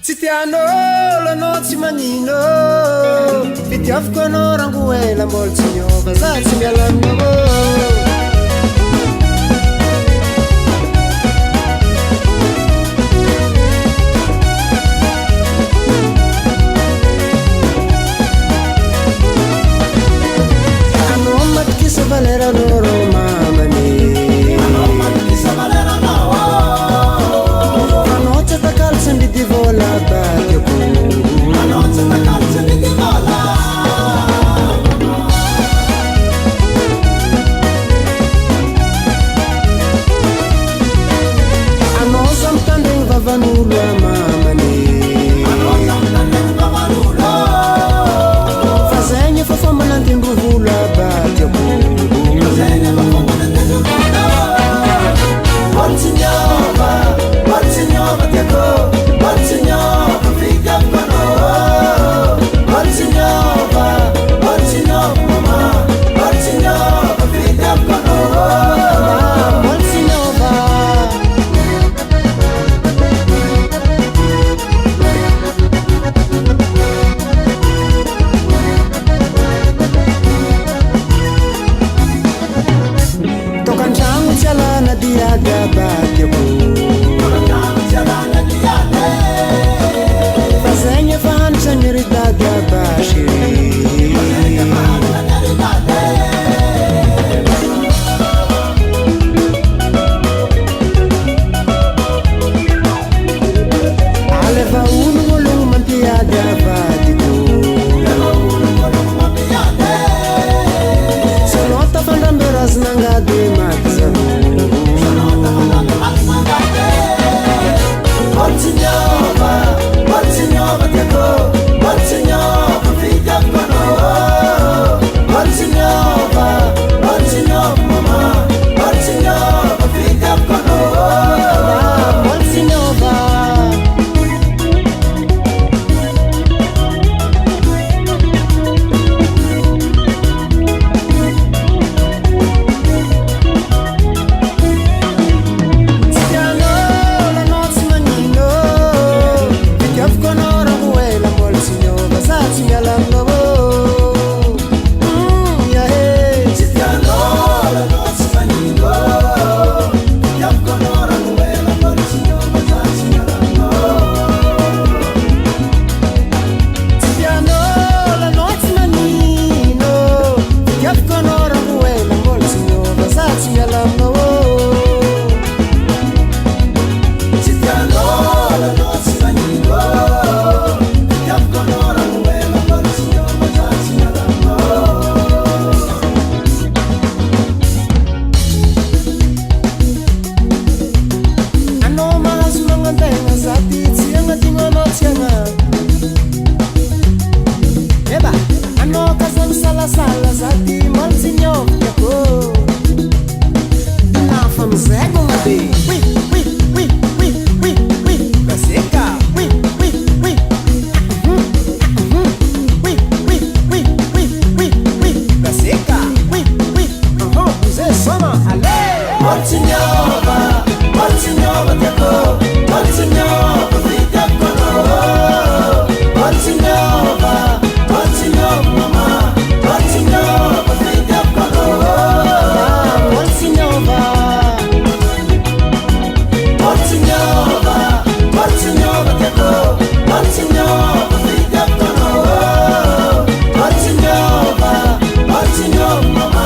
tsy tianô lanao tsy manino fitiaviko anao rango ela mbola tsy miova za tsy mialamina anao matikisa valeranao ro mamany sandidi vola bateko anao samtandregny vavan'olo amamany fa zegny efa fomba nandindro vola bateko tokantragno tsy alana diady abateko fa zegny efa hanitra nyeridady abashy aleva olo ologno mampiady avadiko sanao tafandramberazanangady makizano eba anao kazany salasala zady mbola tsy niovako nafa mizego mabe oui oui oui oui oui oui baseka oui oui oui oui oui oui oui oui oui baseka oui oui mzee soma ale matinyova teko matinyova vitako matinyova mama matinyova vitako matinyova teko matinyova vitako matinyova mama